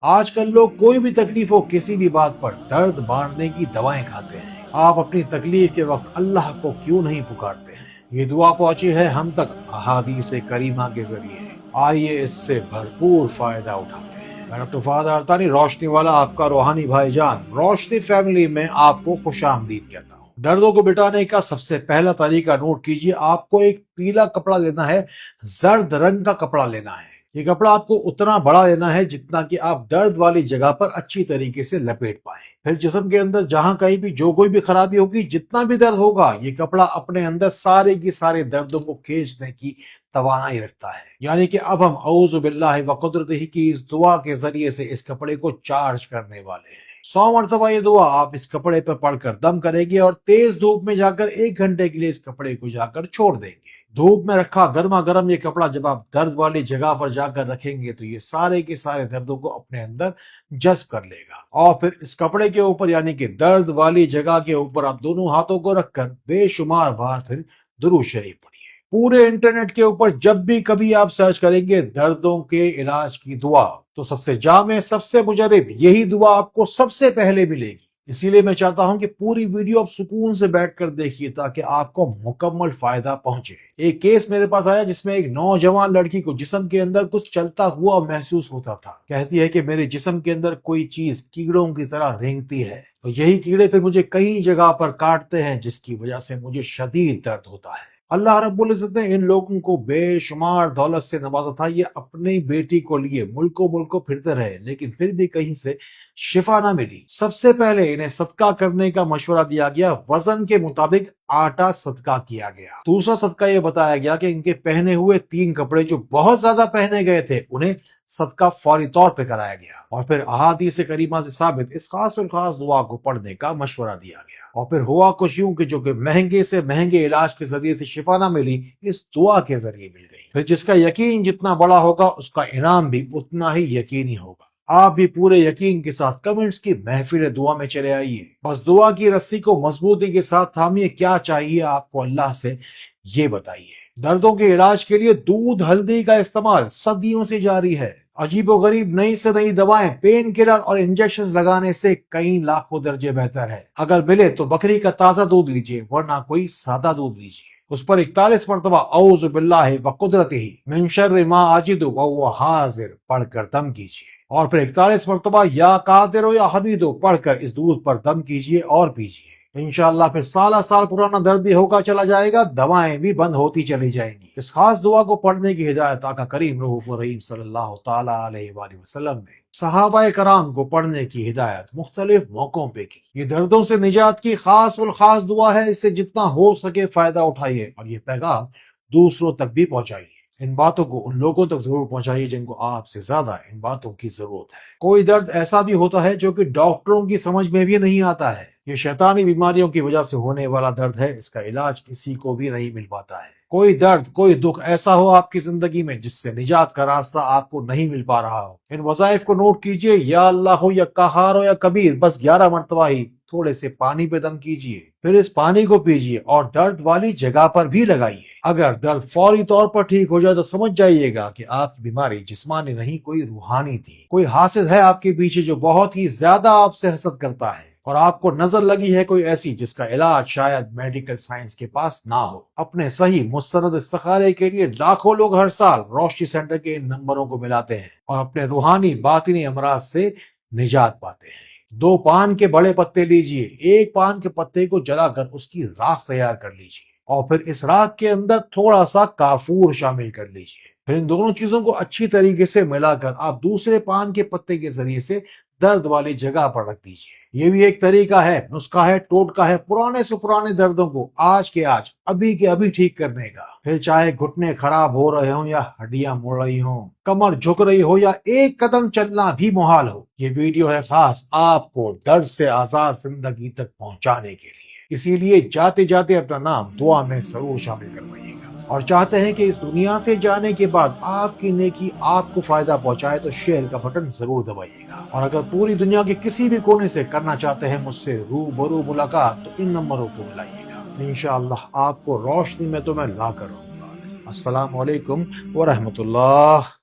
آج کل لوگ کوئی بھی تکلیف ہو کسی بھی بات پر درد مارنے کی دوائیں کھاتے ہیں۔ آپ اپنی تکلیف کے وقت اللہ کو کیوں نہیں پکارتے ہیں؟ یہ دعا پہنچی ہے ہم تک احادیث کریمہ کے ذریعے، آئیے اس سے بھرپور فائدہ اٹھاتے ہیں۔ میں ڈاکٹر فہد ارتانی روشنی والا آپ کا روحانی بھائی جان روشنی فیملی میں آپ کو خوش آمدید کہتا ہوں۔ دردوں کو مٹانے کا سب سے پہلا طریقہ نوٹ کیجیے، آپ کو ایک پیلا کپڑا لینا ہے، زرد رنگ کا کپڑا لینا ہے۔ یہ کپڑا آپ کو اتنا بڑا لینا ہے جتنا کہ آپ درد والی جگہ پر اچھی طریقے سے لپیٹ پائیں۔ پھر جسم کے اندر جہاں کہیں بھی جو کوئی بھی خرابی ہوگی، جتنا بھی درد ہوگا، یہ کپڑا اپنے اندر سارے کی سارے دردوں کو کھینچنے کی توانائی رکھتا ہے۔ یعنی کہ اب ہم اعوذ باللہ وقدرتہ کی اس دعا کے ذریعے سے اس کپڑے کو چارج کرنے والے ہیں۔ 100 مرتبہ یہ دعا آپ اس کپڑے پر پڑھ کر دم کریں گے اور تیز دھوپ میں جا کر 1 گھنٹے کے لیے اس کپڑے کو جا کر چھوڑ دیں گے۔ دھوپ میں رکھا گرما گرم یہ کپڑا جب آپ درد والی جگہ پر جا کر رکھیں گے تو یہ سارے کے سارے دردوں کو اپنے اندر جذب کر لے گا، اور پھر اس کپڑے کے اوپر یعنی کہ درد والی جگہ کے اوپر آپ دونوں ہاتھوں کو رکھ کر بے شمار بار پھر درود شریف پڑھیے۔ پورے انٹرنیٹ کے اوپر جب بھی کبھی آپ سرچ کریں گے دردوں کے علاج کی دعا، تو سب سے جامع، سب سے مجرب یہی دعا آپ کو سب سے پہلے ملے گی۔ اسی لیے میں چاہتا ہوں کہ پوری ویڈیو آپ سکون سے بیٹھ کر دیکھیے تاکہ آپ کو مکمل فائدہ پہنچے۔ ایک کیس میرے پاس آیا جس میں ایک نوجوان لڑکی کو جسم کے اندر کچھ چلتا ہوا محسوس ہوتا تھا۔ کہتی ہے کہ میرے جسم کے اندر کوئی چیز کیڑوں کی طرح رینگتی ہے، اور یہی کیڑے پھر مجھے کئی جگہ پر کاٹتے ہیں جس کی وجہ سے مجھے شدید درد ہوتا ہے۔ اللہ رب العزت نے ان لوگوں کو بے شمار دولت سے نوازا تھا، یہ اپنی بیٹی کو لیے ملکوں پھرتے رہے لیکن پھر بھی کہیں سے شفا نہ ملی۔ سب سے پہلے انہیں صدقہ کرنے کا مشورہ دیا گیا، وزن کے مطابق آٹا صدقہ کیا گیا۔ دوسرا صدقہ یہ بتایا گیا کہ ان کے پہنے ہوئے 3 کپڑے جو بہت زیادہ پہنے گئے تھے انہیں صدقہ فوری طور پہ کرایا گیا، اور پھر احادیث کریمہ سے ثابت اس خاص الخاص دعا کو پڑھنے کا مشورہ دیا گیا۔ اور پھر ہوا کچھ یوں کہ جو کہ مہنگے سے مہنگے علاج کے ذریعے سے شفا نہ ملی، اس دعا کے ذریعے مل گئی۔ پھر جس کا یقین جتنا بڑا ہوگا اس کا انعام بھی اتنا ہی یقینی ہوگا۔ آپ بھی پورے یقین کے ساتھ کمنٹس کی محفل دعا میں چلے آئیے، بس دعا کی رسی کو مضبوطی کے ساتھ تھامیے۔ کیا چاہیے آپ کو اللہ سے یہ بتائیے۔ دردوں کے علاج کے لیے دودھ ہلدی کا استعمال صدیوں سے جاری ہے۔ عجیب و غریب نئی سے نئی دوائیں، پین کلر اور انجیکشن لگانے سے کئی لاکھوں درجے بہتر ہے۔ اگر ملے تو بکری کا تازہ دودھ لیجیے، ورنہ کوئی سادہ دودھ لیجیے۔ اس پر 41 مرتبہ اعوذ باللہ وقدرتہ من شر ما اجد وهو حاضر پڑھ کر دم کیجیے، اور پھر 41 مرتبہ یا قادر یا حمید پڑھ کر اس دودھ پر دم کیجیے اور پیجیے۔ انشاءاللہ پھر سالہ سال پرانا درد بھی ہوگا چلا جائے گا، دوائیں بھی بند ہوتی چلی جائیں گی۔ اس خاص دعا کو پڑھنے کی ہدایت آقا کریم رؤوف رحیم صلی اللہ تعالی علیہ وآلہ وسلم نے صحابہ کرام کو پڑھنے کی ہدایت مختلف موقعوں پہ کی۔ یہ دردوں سے نجات کی خاص الخاص دعا ہے، اس سے جتنا ہو سکے فائدہ اٹھائیے اور یہ پیغام دوسروں تک بھی پہنچائیے۔ ان باتوں کو ان لوگوں تک ضرور پہنچائیے جن کو آپ سے زیادہ ان باتوں کی ضرورت ہے۔ کوئی درد ایسا بھی ہوتا ہے جو کہ ڈاکٹروں کی سمجھ میں بھی نہیں آتا ہے، یہ شیطانی بیماریوں کی وجہ سے ہونے والا درد ہے، اس کا علاج کسی کو بھی نہیں مل پاتا ہے۔ کوئی درد، کوئی دکھ ایسا ہو آپ کی زندگی میں جس سے نجات کا راستہ آپ کو نہیں مل پا رہا ہو، ان وظائف کو نوٹ کیجئے، یا اللہ ہو یا قہار ہو یا کبیر، بس 11 مرتبہ ہی تھوڑے سے پانی پہ دم کیجئے، پھر اس پانی کو پیجئے اور درد والی جگہ پر بھی لگائیے۔ اگر درد فوری طور پر ٹھیک ہو جائے تو سمجھ جائیے گا کہ آپ کی بیماری جسمانی نہیں کوئی روحانی تھی۔ کوئی حاسد ہے آپ کے پیچھے جو بہت ہی زیادہ آپ سے حسد کرتا ہے، اور آپ کو نظر لگی ہے کوئی ایسی جس کا علاج شاید میڈیکل سائنس کے پاس نہ ہو۔ اپنے صحیح مستند استخارے کے لیے لاکھوں لوگ ہر سال روشنی سینٹر کے ان نمبروں کو ملاتے ہیں اور اپنے روحانی باطنی امراض سے نجات پاتے ہیں۔ 2 پان کے بڑے پتے لیجئے، 1 پان کے پتے کو جلا کر اس کی راکھ تیار کر لیجئے، اور پھر اس راکھ کے اندر تھوڑا سا کافور شامل کر لیجئے۔ پھر ان دونوں چیزوں کو اچھی طریقے سے ملا کر آپ دوسرے پان کے پتے کے ذریعے سے درد والی جگہ پر رکھ دیجئے۔ یہ بھی ایک طریقہ ہے، نسخہ ہے، ٹوٹکا ہے پرانے سے پرانے دردوں کو آج کے آج، ابھی کے ابھی ٹھیک کرنے کا۔ پھر چاہے گھٹنے خراب ہو رہے ہوں یا ہڈیاں مڑ رہی ہوں، کمر جھک رہی ہو یا ایک قدم چلنا بھی محال ہو، یہ ویڈیو ہے خاص آپ کو درد سے آزاد زندگی تک پہنچانے کے لیے۔ اسی لیے جاتے جاتے اپنا نام دعا میں ضرور شامل کروائیے گا، اور چاہتے ہیں کہ اس دنیا سے جانے کے بعد آپ کی نیکی آپ کو فائدہ پہنچائے تو شیئر کا بٹن ضرور دبائیے گا، اور اگر پوری دنیا کے کسی بھی کونے سے کرنا چاہتے ہیں مجھ سے روبرو ملاقات تو ان نمبروں کو ملائیے گا، انشاءاللہ آپ کو روشنی میں تو میں لا کر رہوں گا۔ السلام علیکم ورحمۃ اللہ۔